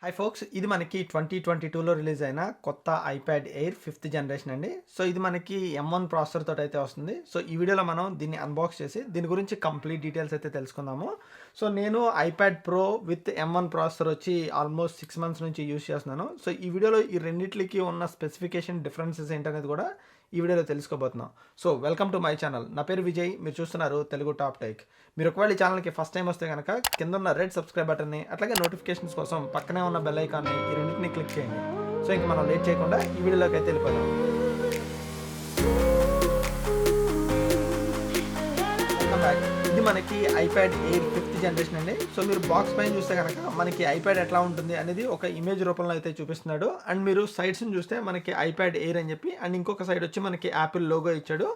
Hi folks, ఇది మనకి 2022లో release అయిన కొత్త ఐప్యాడ్ ఎయిర్ 5th జనరేషన్ అండి. సో ఇది మనకి M1 ప్రాసెసర్ తోటి అయితే వస్తుంది. సో ఈ వీడియోలో మనం దీన్ని అన్బాక్స్ చేసి దీని గురించి కంప్లీట్ డీటెయిల్స్ అయితే తెలుసుకుందాము. సో నేను iPad pro with M1 processor వచ్చి ఆల్మోస్ట్ 6 మంత్స్ నుంచి యూజ్ చేస్తున్నాను. సో ఈ వీడియోలో ఈ రెండిట్లకి ఉన్న స్పెసిఫికేషన్ డిఫరెన్సెస్ ఏంటనేది కూడా ఈ వీడియోలో తెలుసుకోబోతున్నాం. So welcome to my channel. నా పేరు విజయ్, మీరు చూస్తున్నారు తెలుగు టాప్ టెక్. మీరు ఒకవేళ ఈ ఛానల్కి ఫస్ట్ టైం వస్తే కనుక కింద ఉన్న రెడ్ సబ్స్క్రైబ్ బటన్ని, అట్లాగే నోటిఫికేషన్స్ కోసం పక్కనే ఉన్న బెల్ ఐకాన్ని ఈ రెండింటిని క్లిక్ చేయండి. సో ఇంక మనం లేట్ చేయకుండా ఈ వీడియోలోకి అయితే వెళ్ళిపోదాం. ఇది మనకి ఐప్యాడ్ ఎయిర్ 5th జనరేషన్ అండి. సో మీరు బాక్స్ పైన చూస్తే కనుక మనకి ఐప్యాడ్ ఎట్లా ఉంటుంది అనేది ఒక ఇమేజ్ రూపంలో అయితే చూపిస్తున్నాడు. అండ్ మీరు సైడ్స్ని చూస్తే మనకి ఐప్యాడ్ ఎయిర్ అని చెప్పి, అండ్ ఇంకొక సైడ్ వచ్చి మనకి యాపిల్ లోగో ఇచ్చాడు.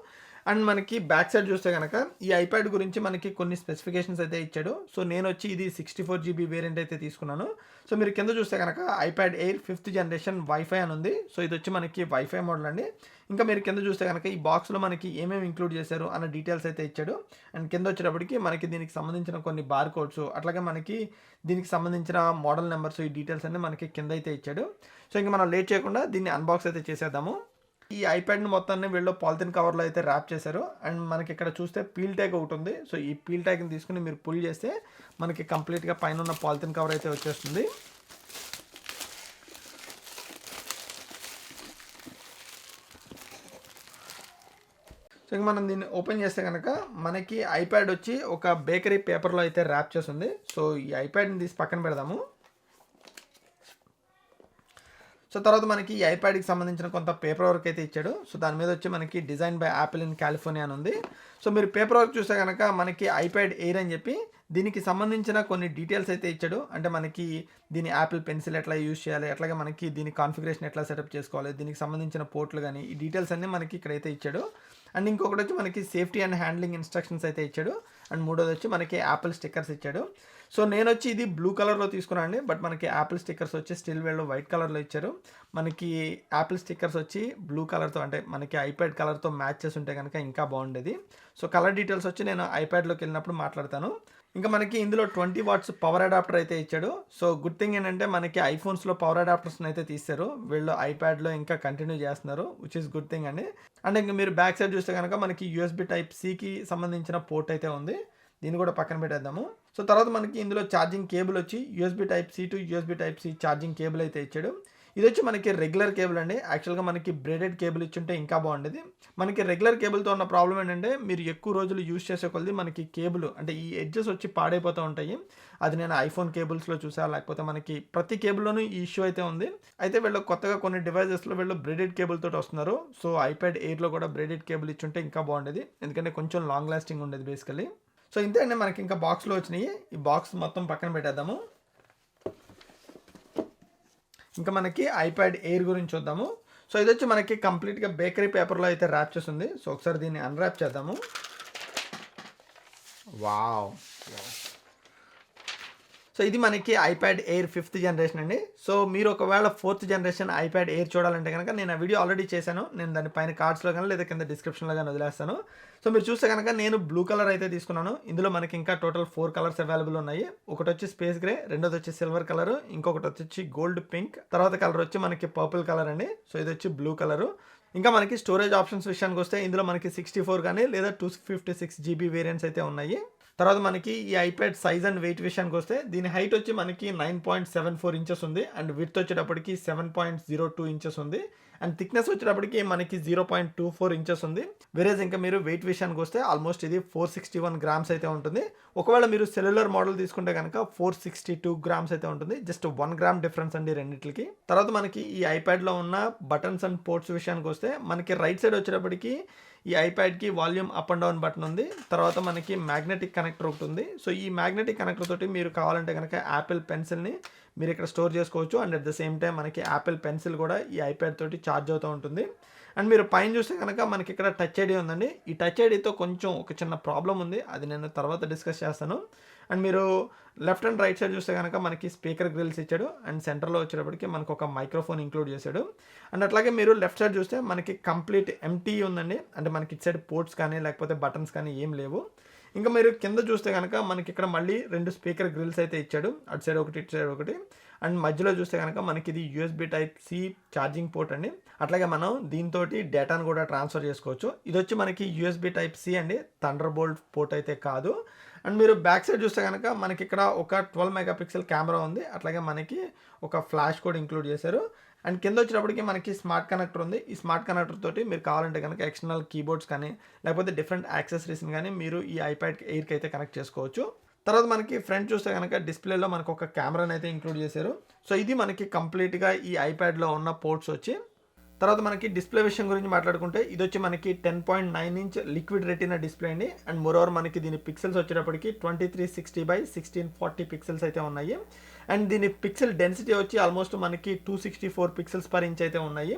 అండ్ మనకి బ్యాక్ సైడ్ చూస్తే కనుక ఈ ఐప్యాడ్ గురించి మనకి కొన్ని స్పెసిఫికేషన్స్ అయితే ఇచ్చాడు. సో నేను వచ్చి ఇది 64 GB వేరియంట్ అయితే తీసుకున్నాను. సో మీరు కింద చూస్తే కనుక iPad air 5th generation wifi అని ఉంది. సో ఇది వచ్చి మనకి వైఫై మోడల్ అండి. ఇంకా మీరు కింద చూస్తే కనుక ఈ బాక్స్లో మనకి ఏమేమి ఇంక్లూడ్ చేశారు అన్న డీటెయిల్స్ అయితే ఇచ్చాడు. అండ్ కింద వచ్చేటప్పటికి మనకి దీనికి సంబంధించిన కొన్ని బార్ కోడ్స్, అట్లాగే మనకి దీనికి సంబంధించిన మోడల్ నెంబర్స్, ఈ డీటెయిల్స్ అన్ని మనకి కింద అయితే ఇచ్చాడు. సో ఇంకా మనం లేట్ చేయకుండా దీన్ని అన్బాక్స్ అయితే చేసేద్దాము. ఈ ఐప్యాడ్ని మొత్తాన్ని వీళ్ళు పాలిథిన్ కవర్లో అయితే ర్యాప్ చేశారు. అండ్ మనకి ఇక్కడ చూస్తే పీల్ ట్యాగ్ ఒకటి ఉంది. సో ఈ పీల్ ట్యాగ్ని తీసుకుని మీరు పుల్ చేస్తే మనకి కంప్లీట్గా పైన ఉన్న పాలిథిన్ కవర్ అయితే వచ్చేస్తుంది. సో ఇంక మనం దీన్ని ఓపెన్ చేస్తే కనుక మనకి ఐప్యాడ్ వచ్చి ఒక బేకరీ పేపర్లో అయితే ర్యాప్ చేస్తుంది. సో ఈ ఐప్యాడ్ని తీసి పక్కన పెడదాము. సో తర్వాత మనకి ఈ ఐప్యాడ్కి సంబంధించిన కొంత పేపర్ వర్క్ అయితే ఇచ్చాడు. సో దాని మీద వచ్చి మనకి design by Apple in California అని ఉంది. సో మీరు పేపర్ వర్క్ చూస్తే కనుక మనకి ఐప్యాడ్ ఎయిర్ అని చెప్పి దీనికి సంబంధించిన కొన్ని డీటెయిల్స్ అయితే ఇచ్చాడు. అంటే మనకి దీని యాపిల్ పెన్సిల్ ఎట్లా యూజ్ చేయాలి, అట్లాగే మనకి దీని కాన్ఫిగరేషన్ ఎట్లా సెటప్ చేసుకోవాలి, దీనికి సంబంధించిన పోర్ట్లు కానీ ఈ డీటెయిల్స్ అన్నీ మనకి ఇక్కడైతే ఇచ్చాడు. అండ్ ఇంకొకటి వచ్చి మనకి సేఫ్టీ అండ్ హ్యాండ్లింగ్ ఇన్స్ట్రక్షన్స్ అయితే ఇచ్చాడు. అండ్ మూడోది వచ్చి మనకి యాపిల్ స్టిక్కర్స్ ఇచ్చాడు. సో నేను వచ్చి ఇది బ్లూ కలర్లో తీసుకున్నాను అండి. బట్ మనకి యాపిల్ స్టిక్కర్స్ వచ్చి స్టిల్ వీళ్ళు వైట్ కలర్లో ఇచ్చారు. మనకి యాపిల్ స్టిక్కర్స్ వచ్చి బ్లూ కలర్తో, అంటే మనకి ఐప్యాడ్ కలర్తో మ్యాచ్ చేసి ఉంటే కనుక ఇంకా బాగుండేది. సో కలర్ డీటెయిల్స్ వచ్చి నేను ఐప్యాడ్లోకి వెళ్ళినప్పుడు మాట్లాడతాను. ఇంకా మనకి ఇందులో 20 watts పవర్ అడాప్టర్ అయితే ఇచ్చాడు. సో గుడ్ థింగ్ ఏంటంటే మనకి ఐఫోన్స్లో పవర్ అడాప్టర్స్ని అయితే తీస్తారు, వీళ్ళు ఐప్యాడ్లో ఇంకా కంటిన్యూ చేస్తున్నారు, విచ్ ఈస్ గుడ్ థింగ్ అండి. అండ్ ఇంకా మీరు బ్యాక్ సైడ్ చూస్తే కనుక మనకి USB Type-Cకి సంబంధించిన పోర్ట్ అయితే ఉంది. దీన్ని కూడా పక్కన పెట్టేద్దాము. సో తర్వాత మనకి ఇందులో ఛార్జింగ్ కేబుల్ వచ్చి USB Type-C to USB Type-C charging cable అయితే ఇచ్చాడు. ఇది వచ్చి మనకి రెగ్యులర్ కేబుల్ అండి. యాక్చువల్గా మనకి బ్రేడెడ్ కేబుల్ ఇచ్చుంటే ఇంకా బాగుండేది. మనకి రెగ్యులర్ కేబుల్తో ఉన్న ప్రాబ్లం ఏంటంటే మీరు ఎక్కువ రోజులు యూజ్ చేసే కొద్ది మనకి కేబుల్ అంటే ఈ ఎడ్జెస్ వచ్చి పాడైపోతూ ఉంటాయి. అది నేను ఐఫోన్ కేబుల్స్లో చూసా, లేకపోతే మనకి ప్రతి కేబుల్లోనూ ఈ ఇష్యూ అయితే ఉంది. అయితే వీళ్ళు కొత్తగా కొన్ని డివైజెస్లో వీళ్ళు బ్రేడెడ్ కేబుల్ తోటి వస్తున్నారు. సో ఐప్యాడ్ ఎయిర్లో కూడా బ్రేడెడ్ కేబుల్ ఇచ్చుంటే ఇంకా బాగుండేది, ఎందుకంటే కొంచెం లాంగ్ లాస్టింగ్ ఉండేది బేసికలీ. సో ఇంతే అండి, మనకి ఇంకా బాక్స్లో వచ్చినాయి. ఈ బాక్స్ మొత్తం పక్కన పెట్టేద్దాము. ఇంకా మనకి ఐప్యాడ్ ఎయిర్ గురించి చూద్దాము. సో ఇది వచ్చి మనకి కంప్లీట్గా బేకరీ పేపర్లో అయితే ర్యాప్ చేస్తుంది. సో ఒకసారి దీన్ని అన్ర్యాప్ చేద్దాము. వావ్. సో ఇది మనకి ఐప్యాడ్ ఎయిర్ 5th జనరేషన్ అండి. సో మీరు ఒకవేళ 4th జనరేషన్ ఐప్యాడ్ ఎయిర్ చూడాలంటే కనుక నేను ఆ వీడియో ఆల్రెడీ చేశాను. నేను దాని పైన కార్డ్స్లో కానీ లేదా కింద డిస్క్రిప్షన్లో కానీ వదిలేస్తాను. సో మీరు చూస్తే కనుక నేను బ్లూ కలర్ అయితే తీసుకున్నాను. ఇందులో మనకి ఇంకా టోటల్ 4 కలర్స్ అవైలబుల్ ఉన్నాయి. ఒకటి వచ్చి స్పేస్ గ్రే, రెండోది వచ్చి సిల్వర్ కలర్, ఇంకొకటి వచ్చి గోల్డ్ పింక్, తర్వాత కలర్ వచ్చి మనకి పర్పుల్ కలర్ అండి. సో ఇది వచ్చి బ్లూ కలరు. ఇంకా మనకి స్టోరేజ్ ఆప్షన్స్ విషయానికి వస్తే ఇందులో మనకి 64 కానీ లేదా 256 GB వేరియంట్స్ అయితే ఉన్నాయి. తర్వాత మనకి ఈ ఐప్యాడ్ సైజ్ అండ్ వెయిట్ విషయానికి వస్తే దీని హైట్ వచ్చి మనకి 9.74 inches ఉంది. అండ్ విడ్త్ వచ్చేటప్పటికి 7.02 inches ఉంది. అండ్ థిక్నెస్ వచ్చేటప్పటికి మనకి 0.24 inches ఉంది. వేరేజ్ ఇంకా మీరు వెయిట్ విషయానికి వస్తే ఆల్మోస్ట్ ఇది 461 grams అయితే ఉంటుంది. ఒకవేళ మీరు సెల్యులర్ మోడల్ తీసుకుంటే కనుక 462 grams అయితే ఉంటుంది. జస్ట్ 1 gram డిఫరెన్స్ అండి రెండింటికి. తర్వాత మనకి ఈ ఐప్యాడ్లో ఉన్న బటన్స్ అండ్ పోర్ట్స్ విషయానికి వస్తే మనకి రైట్ సైడ్ వచ్చేటప్పటికి ఈ ఐప్యాడ్కి volume up and down button ఉంది. తర్వాత మనకి మ్యాగ్నెటిక్ కనెక్టర్ ఒకటి ఉంది. సో ఈ మ్యాగ్నెటిక్ కనెక్టర్ తోటి మీరు కావాలంటే కనుక యాపిల్ పెన్సిల్ని మీరు ఇక్కడ స్టోర్ చేసుకోవచ్చు. And at the same time మనకి యాపిల్ పెన్సిల్ కూడా ఈ ఐప్యాడ్ తోటి ఛార్జ్ అవుతూ ఉంటుంది. అండ్ మీరు పైన చూస్తే కనుక మనకి ఇక్కడ టచ్ ఐడి ఉందండి. ఈ టచ్ ఐడితో కొంచెం ఒక చిన్న ప్రాబ్లం ఉంది, అది నేను తర్వాత డిస్కస్ చేస్తాను. అండ్ మీరు లెఫ్ట్ అండ్ రైట్ సైడ్ చూస్తే కనుక మనకి స్పీకర్ గ్రిల్స్ ఇచ్చాడు. అండ్ సెంటర్లో వచ్చేటప్పటికి మనకు ఒక మైక్రోఫోన్ ఇంక్లూడ్ చేశాడు. అండ్ అట్లాగే మీరు లెఫ్ట్ సైడ్ చూస్తే మనకి కంప్లీట్ ఎంటీ ఉందండి. అంటే మనకి ఇటు సైడ్ పోర్ట్స్ కానీ లేకపోతే బటన్స్ కానీ ఏం లేవు. ఇంకా మీరు కింద చూస్తే కనుక మనకి ఇక్కడ మళ్ళీ 2 స్పీకర్ గ్రిల్స్ అయితే ఇచ్చాడు. అటు సైడ్ ఒకటి, ఇటు సైడ్ ఒకటి. అండ్ మధ్యలో చూస్తే కనుక మనకి ఇది USB type C charging port అండి. అట్లాగే మనం దీంతో డేటాను కూడా ట్రాన్స్ఫర్ చేసుకోవచ్చు. ఇది వచ్చి మనకి యూఎస్బి టైప్ సి అండి, థండర్ బోల్ట్ పోర్ట్ అయితే కాదు. అండ్ మీరు బ్యాక్ సైడ్ చూస్తే కనుక మనకి ఇక్కడ ఒక 12 మెగాపిక్సెల్ కెమెరా ఉంది. అట్లాగే మనకి ఒక ఫ్లాష్ కూడా ఇంక్లూడ్ చేశారు. అండ్ కింద వచ్చేటప్పటికి మనకి స్మార్ట్ కనెక్టర్ ఉంది. ఈ స్మార్ట్ కనెక్టర్ తోటి మీరు కావాలంటే కనుక ఎక్స్టర్నల్ కీబోర్డ్స్ కానీ లేకపోతే డిఫరెంట్ యాక్సెసరీస్ని కానీ మీరు ఈ ఐప్యాడ్ ఎయిర్కి అయితే కనెక్ట్ చేసుకోవచ్చు. తర్వాత మనకి ఫ్రంట్ చూస్తే కనుక డిస్ప్లేలో మనకు ఒక కెమెరాని అయితే ఇంక్లూడ్ చేశారు. సో ఇది మనకి కంప్లీట్గా ఈ ఐప్యాడ్లో ఉన్న పోర్ట్స్ వచ్చి. తర్వాత మనకి డిస్ప్లే విషయం గురించి మాట్లాడుకుంటే ఇది వచ్చి మనకి 10.9 ఇంచ్ లిక్విడ్ రెటినా డిస్ప్లే అండి. అండ్ మోరోవర్ మనకి దీని పిక్సెల్స్ వచ్చేటప్పటికి 2360x1640 పిక్సెల్స్ అయితే ఉన్నాయి. అండ్ దీని పిక్సెల్ డెన్సిటీ వచ్చి ఆల్మోస్ట్ మనకి 264 పిక్సెల్స్ పర్ ఇంచ్ అయితే ఉన్నాయి.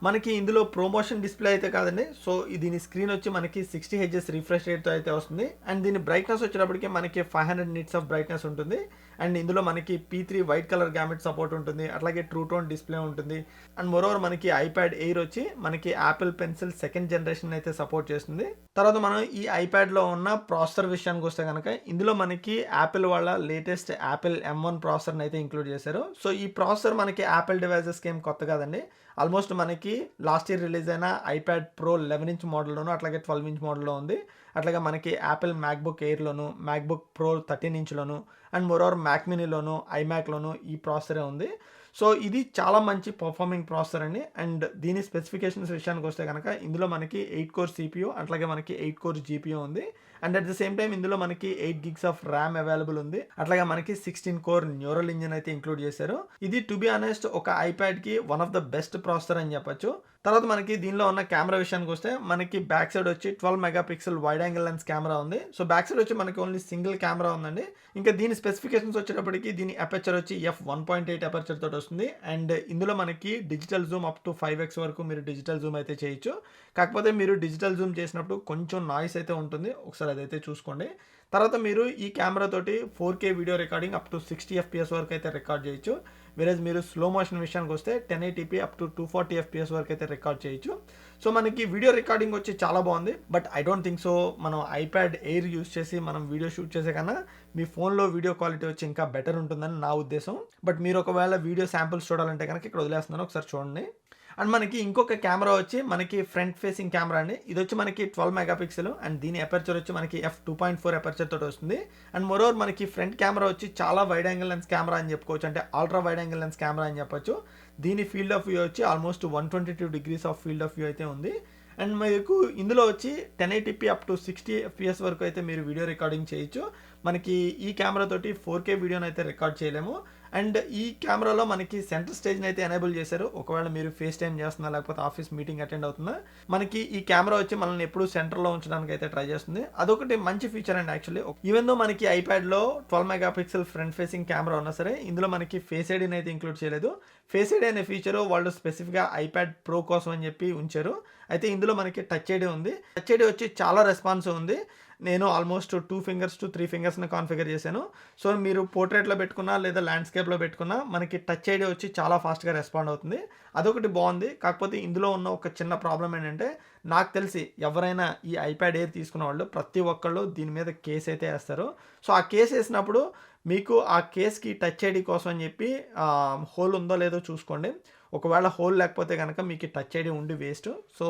మనకి ఇందులో ప్రమోషన్ డిస్ప్లే అయితే కాదండి. సో దీని స్క్రీన్ వచ్చి మనకి 60 Hz రిఫ్రెష్ రేట్తో అయితే వస్తుంది. అండ్ దీని బ్రైట్నెస్ వచ్చేటప్పటికి మనకి 500 నిట్స్ ఆఫ్ బ్రైట్నెస్ ఉంటుంది. అండ్ ఇందులో మనకి P3 white colour gamete support ఉంటుంది. అట్లాగే ట్రూ టోన్ డిస్ప్లే ఉంటుంది. అండ్ మోరోవర్ మనకి ఐప్యాడ్ ఎయిర్ వచ్చి మనకి యాపిల్ పెన్సిల్ సెకండ్ జనరేషన్ అయితే సపోర్ట్ చేస్తుంది. తర్వాత మనం ఈ ఐప్యాడ్లో ఉన్న ప్రాసెసర్ విషయానికి వస్తే కనుక ఇందులో మనకి యాపిల్ వాళ్ళ లేటెస్ట్ యాపిల్ M1 ప్రాసెసర్ని అయితే ఇంక్లూడ్ చేశారు. సో ఈ ప్రాసెసర్ మనకి యాపిల్ డివైజెస్కి ఏం కొత్త కాదండి. ఆల్మోస్ట్ మనకి లాస్ట్ ఇయర్ రిలీజ్ అయిన ఐప్యాడ్ ప్రో 11 ఇంచ్ మోడల్లోను అట్లాగే 12 ఇంచ్ మోడల్లో ఉంది. అట్లాగే మనకి యాపిల్ మ్యాక్బుక్ ఎయిర్లోను, మ్యాక్బుక్ ప్రో 13 ఇంచ్లోను అండ్ మోరోవర్ మ్యాక్ మినీలోను, ఐమ్యాక్లోను ఈ ప్రాసెసరే ఉంది. సో ఇది చాలా మంచి పర్ఫార్మింగ్ ప్రాసెసర్ అండి. అండ్ దీని స్పెసిఫికేషన్స్ విషయానికి వస్తే కనుక ఇందులో మనకి 8 కోర్ CPU అట్లాగే మనకి 8 కోర్ GPU ఉంది. And at the same time ఇందులో మనకి 8 gigs ఆఫ్ ర్యామ్ అవైలబుల్ ఉంది. అట్లాగే మనకి 16 కోర్ న్యూరల్ ఇంజిన్ అయితే ఇంక్లూడ్ చేశారు. ఇది టు బి ఆనెస్ట్ ఒక ఐప్యాడ్కి one of the best processor అని చెప్పొచ్చు. తర్వాత మనకి దీనిలో ఉన్న కెమెరా విషయానికి వస్తే మనకి బ్యాక్ సైడ్ వచ్చి 12 megapixel wide angle lens camera ఉంది. సో బ్యాక్ సైడ్ వచ్చి మనకి ఓన్లీ సింగిల్ కెమెరా ఉందండి. ఇంకా దీని స్పెసిఫికేషన్స్ వచ్చేటప్పటికి దీని అపర్చర్ వచ్చి f1.8 అపర్చర్ తోటి వస్తుంది. అండ్ ఇందులో మనకి digital Zoom up to 5x వరకు మీరు డిజిటల్ జూమ్ అయితే చేయొచ్చు. కాకపోతే మీరు డిజిటల్ జూమ్ చేసినప్పుడు కొంచెం నాయిస్ అయితే ఉంటుంది, ఒకసారి అదైతే చూసుకోండి. తర్వాత మీరు ఈ కెమెరా తోటి 4K video recording up to 60 FPS వరకు అయితే రికార్డ్ చేయొచ్చు. వేరేజ్ మీరు స్లో మోషన్ విషయానికి వస్తే 1080p అప్ టు 240 FPS వరకు అయితే రికార్డ్ చేయొచ్చు. సో మనకి వీడియో రికార్డింగ్ వచ్చి చాలా బాగుంది. But I don't think so మనం ఐప్యాడ్ ఎయిర్ యూస్ చేసి మనం వీడియో షూట్ చేసే కన్నా మీ ఫోన్లో వీడియో క్వాలిటీ వచ్చి ఇంకా బెటర్ ఉంటుందని నా ఉద్దేశం. బట్ మీరు ఒకవేళ వీడియో శాంపుల్స్ చూడాలంటే కనుక ఇక్కడ వదిలేస్తున్నాను, ఒకసారి చూడండి. అండ్ మనకి ఇంకొక కెమెరా వచ్చి మనకి ఫ్రంట్ ఫేసింగ్ కెమెరా అండి. ఇది వచ్చి మనకి 12 మెగాపిక్సెల్ అండ్ దీని అపర్చర్ వచ్చి మనకి f2.4 అపర్చర్ తోటి వస్తుంది. అండ్ మోరోవర్ మనకి ఫ్రంట్ కెమెరా వచ్చి చాలా వైడ్ యాంగిల్ లెన్స్ కెమెరా అని చెప్పుకోవచ్చు, అంటే ultra wide angle lens camera అని చెప్పొచ్చు. దీని ఫీల్డ్ ఆఫ్ వ్యూ వచ్చి almost 122 degrees of field of view అయితే ఉంది. అండ్ మీకు ఇందులో వచ్చి 1080p అప్ టు 60 FPS వరకు అయితే మీరు వీడియో రికార్డింగ్ చేయొచ్చు. మనకి ఈ కెమెరా తోటి 4K వీడియోని అయితే రికార్డ్ చేయలేము. అండ్ ఈ కెమెరాలో మనకి సెంటర్ స్టేజ్ని అయితే ఎనేబుల్ చేశారు. ఒకవేళ మీరు ఫేస్ టైం చేస్తున్నా లేకపోతే ఆఫీస్ మీటింగ్ అటెండ్ అవుతున్నా మనకి ఈ కెమెరా వచ్చి మనల్ని ఎప్పుడు సెంటర్లో ఉంచడానికి అయితే ట్రై చేస్తుంది. అదొకటి మంచి ఫీచర్ అండి యాక్చువల్లీ. ఈవెన్ దో మనకి ఐప్యాడ్లో 12 మెగాపిక్సెల్ ఫ్రంట్ ఫేసింగ్ కెమెరా ఉన్నా సరే ఇందులో మనకి ఫేస్ ఐడీని అయితే ఇంక్లూడ్ చేయలేదు. ఫేస్ ఐడీ అనే ఫీచర్ వాళ్ళు స్పెసిఫిక్గా ఐప్యాడ్ ప్రో కోసం అని చెప్పి ఉంచారు. అయితే ఇందులో మనకి టచ్ ఐడీ ఉంది. టచ్ ఐడీ వచ్చి చాలా రెస్పాన్స్ ఉంది. నేను ఆల్మోస్ట్ 2 fingers to 3 fingersని కాన్ఫిగర్ చేశాను. సో మీరు పోర్ట్రేట్లో పెట్టుకున్నా లేదా ల్యాండ్స్కేప్లో పెట్టుకున్నా మనకి టచ్ ఐడి వచ్చి చాలా ఫాస్ట్గా రెస్పాండ్ అవుతుంది. అదొకటి బాగుంది. కాకపోతే ఇందులో ఉన్న ఒక చిన్న ప్రాబ్లం ఏంటంటే నాకు తెలిసి ఎవరైనా ఈ ఐప్యాడ్ ఎయిర్ తీసుకున్న వాళ్ళు ప్రతి ఒక్కళ్ళు దీని మీద కేస్ అయితే వేస్తారు. సో ఆ కేసు వేసినప్పుడు మీకు ఆ కేస్కి టచ్ ఐడి కోసం అని చెప్పి హోల్ ఉందో లేదో చూసుకోండి. ఒకవేళ హోల్ లేకపోతే కనుక మీకు టచ్ ఐడి ఉండి వేస్ట్. సో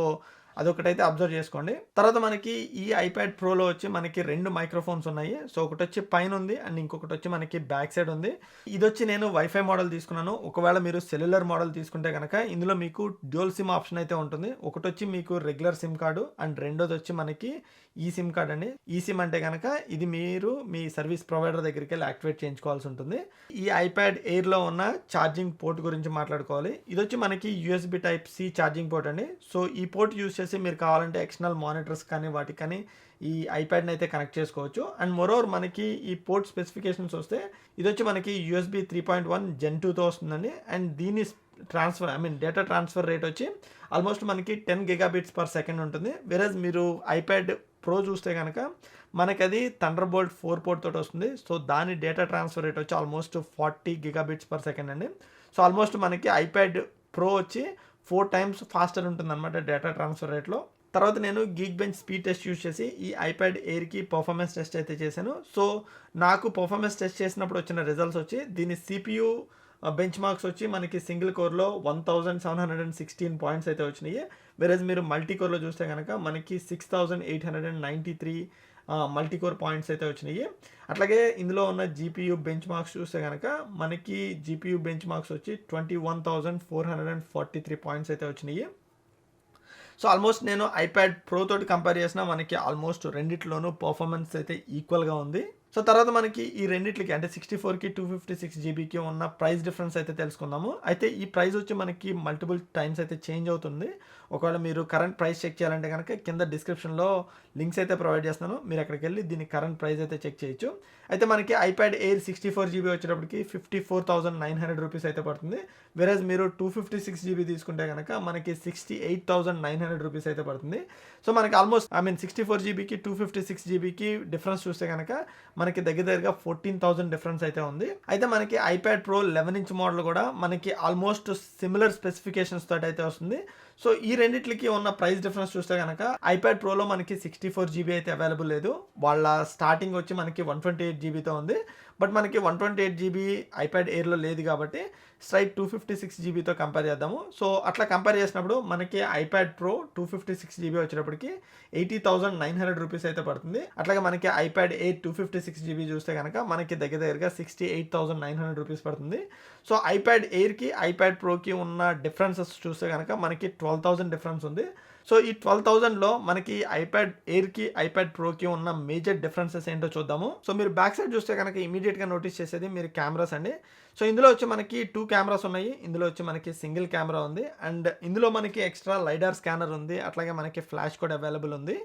అదొకటైతే అబ్జర్వ్ చేసుకోండి. తర్వాత మనకి ఈ ఐప్యాడ్ ప్రోలో వచ్చి మనకి 2 మైక్రోఫోన్స్ ఉన్నాయి. సో ఒకటి వచ్చి పైన ఉంది అండ్ ఇంకొకటి వచ్చి మనకి బ్యాక్ సైడ్ ఉంది. ఇది వచ్చి నేను వైఫై మోడల్ తీసుకున్నాను. ఒకవేళ మీరు సెల్యులర్ మోడల్ తీసుకుంటే కనుక ఇందులో మీకు డ్యూయల్ సిమ్ ఆప్షన్ అయితే ఉంటుంది. ఒకటి వచ్చి మీకు రెగ్యులర్ సిమ్ కార్డు అండ్ రెండోది వచ్చి మనకి ఈ సిమ్ కార్డ్ అండి. ఈ సిమ్ అంటే కనుక ఇది మీరు మీ సర్వీస్ ప్రొవైడర్ దగ్గరికి వెళ్ళి యాక్టివేట్ చేయించుకోవాల్సి ఉంటుంది. ఈ ఐప్యాడ్ ఎయిర్లో ఉన్న ఛార్జింగ్ పోర్ట్ గురించి మాట్లాడుకోవాలి. ఇది వచ్చి మనకి USB type C charging port అండి. సో ఈ పోర్ట్ యూస్ చేసి మీరు కావాలంటే ఎక్స్టర్నల్ మానిటర్స్ కానీ వాటికి కానీ ఈ ఐప్యాడ్ని అయితే కనెక్ట్ చేసుకోవచ్చు. అండ్ మోరోవర్ మనకి ఈ పోర్ట్ స్పెసిఫికేషన్స్ వస్తే ఇది వచ్చి మనకి USB 3.1 Gen 2తో వస్తుందండి. అండ్ దీని డేటా ట్రాన్స్ఫర్ రేట్ వచ్చి ఆల్మోస్ట్ మనకి 10 Gbps/s ఉంటుంది. వేరేజ్ మీరు ఐప్యాడ్ ప్రో చూస్తే కనుక మనకి అది థండర్బోల్ట్ 4 పోర్ట్ తోటి వస్తుంది. సో దాని డేటా ట్రాన్స్ఫర్ రేట్ వచ్చి ఆల్మోస్ట్ 40 Gbps/s అండి. సో ఆల్మోస్ట్ మనకి ఐప్యాడ్ ప్రో వచ్చి 4 times ఫాస్టర్ ఉంటుంది అనమాట డేటా ట్రాన్స్ఫర్ రేట్లో. తర్వాత నేను geek bench speed test use చేసి ఈ ఐప్యాడ్ ఎయిర్కి పర్ఫార్మెన్స్ టెస్ట్ అయితే చేశాను. సో నాకు పర్ఫార్మెన్స్ టెస్ట్ చేసినప్పుడు వచ్చిన రిజల్ట్స్ వచ్చి దీని CPU బెంచ్ మార్క్స్ వచ్చి మనకి సింగిల్ కోర్లో 1716 పాయింట్స్ అయితే వచ్చినాయి. వేరేజ్ మీరు మల్టీ కోర్లో చూస్తే కనుక మనకి 6893 మల్టీ కోర్ పాయింట్స్ అయితే వచ్చినాయి. అట్లాగే ఇందులో ఉన్న జీపీయూ బెంచ్ మార్క్స్ చూస్తే కనుక మనకి జీపీయూ బెంచ్ మార్క్స్ వచ్చి 21,443 పాయింట్స్ అయితే వచ్చినాయి. సో ఆల్మోస్ట్ నేను ఐప్యాడ్ ప్రో తోటి కంపేర్ చేసినా మనకి ఆల్మోస్ట్ రెండిట్లోనూ పర్ఫార్మెన్స్ అయితే ఈక్వల్గా ఉంది. సో తర్వాత మనకి ఈ రెండిట్లకి అంటే 64కి 256 జీబీకి ఉన్న ప్రైస్ డిఫరెన్స్ అయితే తెలుసుకుందాము. అయితే ఈ ప్రైస్ వచ్చి మనకి మల్టిపుల్ టైమ్స్ అయితే చేంజ్ అవుతుంది. ఒకవేళ మీరు కరెంట్ ప్రైస్ చెక్ చేయాలంటే కనుక కింద డిస్క్రిప్షన్లో లింక్స్ అయితే ప్రొవైడ్ చేస్తున్నాను, మీరు అక్కడికి వెళ్ళి దీని కరెంట్ ప్రైస్ అయితే చెక్ చేయొచ్చు. అయితే మనకి ఐప్యాడ్ ఎయిర్ 64 జీబీ వచ్చేటప్పటికి 54,900 రూపీస్ అయితే పడుతుంది. వేరేజ్ మీరు 256 జీబీ తీసుకుంటే కనుక మనకి 68,900 రూపీస్ అయితే పడుతుంది. సో మనకి ఆల్మోస్ట్ 64 జీబీకి 256 జీబీకి డిఫరెన్స్ చూస్తే కనుక మనకి దగ్గరగా 14,000 డిఫరెన్స్ అయితే ఉంది. అయితే మనకి ఐప్యాడ్ ప్రో 11 ఇంచ్ మోడల్ కూడా మనకి ఆల్మోస్ట్ సిమిలర్ స్పెసిఫికేషన్స్ తోటి అయితే వస్తుంది. సో ఈ రెండిట్లకి ఉన్న ప్రైస్ డిఫరెన్స్ చూస్తే కనుక ఐప్యాడ్ ప్రోలో మనకి 64 జీబీ అయితే అవైలబుల్ లేదు. వాళ్ళ స్టార్టింగ్ వచ్చి మనకి 128 జీబీతో ఉంది. బట్ మనకి 128 జీబీ ఐప్యాడ్ ఎయిర్లో లేదు కాబట్టి స్ట్రైట్ 256 జీబీతో కంపేర్ చేద్దాము. సో అట్లా కంపేర్ చేసినప్పుడు మనకి ఐప్యాడ్ ప్రో 256 జీబీ వచ్చేటప్పటికి 80,900 రూపీస్ అయితే పడుతుంది. అట్లాగే మనకి ఐప్యాడ్ ఎయిర్ 256 జీబీ చూస్తే కనుక మనకి దగ్గరగా 68,900 రూపీస్ పడుతుంది. సో ఐప్యాడ్ ఎయిర్కి ఐప్యాడ్ ప్రోకి ఉన్న డిఫరెన్సెస్ చూస్తే కనుక మనకి 12,000 డిఫరెన్స్ ఉంది. సో ఈ 12,000లో మనకి ఐప్యాడ్ ఎయిర్కి ఐప్యాడ్ ప్రోకి ఉన్న మేజర్ డిఫరెన్సెస్ ఏంటో చూద్దాము. సో మీరు బ్యాక్ సైడ్ చూస్తే కనుక ఇమీడియట్గా నోటీస్ చేసేది మీరు కెమెరాస్ అండి. సో ఇందులో వచ్చి మనకి 2 కెమెరాస్ ఉన్నాయి. ఇందులో వచ్చి మనకి సింగిల్ కెమెరా ఉంది అండ్ ఇందులో మనకి ఎక్స్ట్రా లైడార్ స్కానర్ ఉంది. అట్లాగే మనకి ఫ్లాష్ కూడా అవైలబుల్ ఉంది.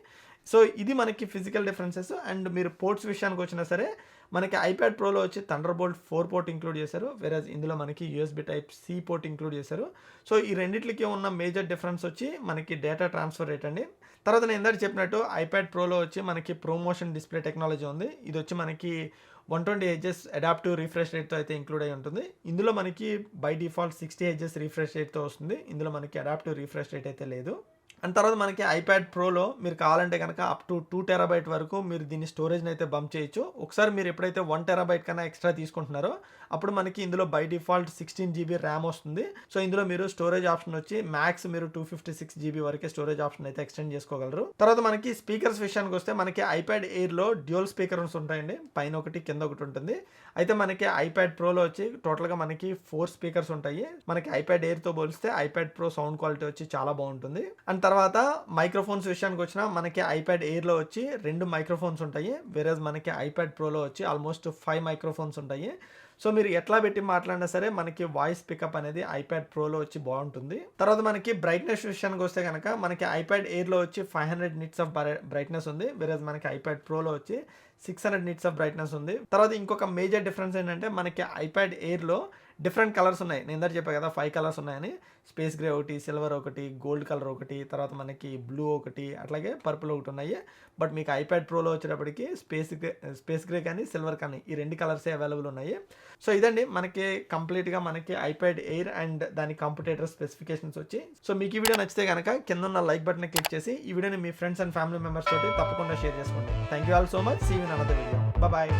సో ఇది మనకి ఫిజికల్ డిఫరెన్సెస్. అండ్ మీరు పోర్ట్స్ విషయానికి వచ్చినా సరే మనకి ఐప్యాడ్ ప్రోలో వచ్చి థండర్బోల్ట్ 4 పోర్ట్ ఇంక్లూడ్ చేశారు. వేరేజ్ ఇందులో మనకి USB type C port include చేశారు. సో ఈ రెండిట్లకి ఉన్న మేజర్ డిఫరెన్స్ వచ్చి మనకి డేటా ట్రాన్స్ఫర్ రేట్ అండి. తర్వాత నేను ఇందాక చెప్పినట్టు ఐప్యాడ్ ప్రోలో వచ్చి మనకి ప్రమోషన్ డిస్ప్లే టెక్నాలజీ ఉంది. ఇది వచ్చి మనకి 120 హెచ్ఎస్ అడాప్టివ్ రిఫ్రెష్ రేట్తో అయితే ఇంక్లూడ్ అయి ఉంటుంది. ఇందులో మనకి బై డిఫాల్ట్ 60 హెచ్ఎస్ రిఫ్రెష్ రేట్తో వస్తుంది. ఇందులో మనకి అడాప్టివ్ రిఫ్రెష్ రేట్ అయితే లేదు. అండ్ తర్వాత మనకి ఐప్యాడ్ ప్రోలో మీరు కావాలంటే కనుక అప్ టు 2 టెరాబైట్ వరకు మీరు దీని స్టోరేజ్ని అయితే బంప్ చేయొచ్చు. ఒకసారి మీరు ఎప్పుడైతే 1 టెరాబైట్ కన్నా ఎక్స్ట్రా తీసుకుంటున్నారో అప్పుడు మనకి ఇందులో బై డిఫాల్ట్ 16 జీబీ ర్యామ్ వస్తుంది. సో ఇందులో మీరు స్టోరేజ్ ఆప్షన్ వచ్చి మ్యాక్స్ మీరు 256 జీబీ వరకే స్టోరేజ్ ఆప్షన్ అయితే ఎక్స్టెండ్ చేసుకోగలరు. తర్వాత మనకి స్పీకర్స్ విషయానికి వస్తే మనకి ఐప్యాడ్ ఎయిర్లో డ్యూయల్ స్పీకర్స్ ఉంటాయండి. పైన ఒకటి కింద ఒకటి ఉంటుంది. అయితే మనకి ఐప్యాడ్ ప్రోలో వచ్చి టోటల్గా మనకి 4 స్పీకర్స్ ఉంటాయి. మనకి ఐప్యాడ్ ఎయిర్తో పోలిస్తే ఐప్యాడ్ ప్రో సౌండ్ క్వాలిటీ వచ్చి చాలా బాగుంటుంది. అండ్ తర్వాత మైక్రోఫోన్స్ విషయానికి వచ్చినా మనకి ఐప్యాడ్ ఎయిర్లో వచ్చి 2 మైక్రోఫోన్స్ ఉంటాయి. వేరేజ్ మనకి ఐప్యాడ్ ప్రోలో వచ్చి ఆల్మోస్ట్ 5 మైక్రోఫోన్స్ ఉంటాయి. సో మీరు ఎట్లా పెట్టి మాట్లాడినా సరే మనకి వాయిస్ పికప్ అనేది ఐప్యాడ్ ప్రోలో వచ్చి బాగుంటుంది. తర్వాత మనకి బ్రైట్నెస్ విషయానికి వస్తే కనుక మనకి ఐప్యాడ్ ఎయిర్లో వచ్చి 500 నిట్స్ ఆఫ్ బ్రైట్నెస్ ఉంది. వేరేజ్ మనకి ఐప్యాడ్ ప్రోలో వచ్చి 600 నిట్స్ ఆఫ్ బ్రైట్నెస్ ఉంది. తర్వాత ఇంకొక మేజర్ డిఫరెన్స్ ఏంటంటే మనకి ఐప్యాడ్ ఎయిర్లో డిఫరెంట్ కలర్స్ ఉన్నాయి. నేను ఇందాక చెప్పాను కదా 5 కలర్స్ ఉన్నాయని. స్పేస్ గ్రే ఒకటి, సిల్వర్ ఒకటి, గోల్డ్ కలర్ ఒకటి, తర్వాత మనకి బ్లూ ఒకటి, అట్లాగే పర్పుల్ ఒకటి ఉన్నాయి. బట్ మీకు ఐప్యాడ్ ప్రోలో వచ్చేటప్పటికి స్పేస్ గ్రే కానీ సిల్వర్ కానీ ఈ 2 కలర్సే అవైలబుల్ ఉన్నాయి. సో ఇదండి మనకి కంప్లీట్గా మనకి ఐప్యాడ్ ఎయిర్ అండ్ దాని కంప్యూటర్ స్పెసిఫికేషన్స్ వచ్చి. సో మీకు ఈ వీడియో నచ్చితే కనుక కింద ఉన్న లైక్ బటన్ క్లిక్ చేసి ఈ వీడియోని మీ ఫ్రెండ్స్ అండ్ ఫ్యామిలీ మెంబర్స్ తోటి తప్పకుండా షేర్ చేసుకోండి. Thank you all so much. See you in another video. Bye.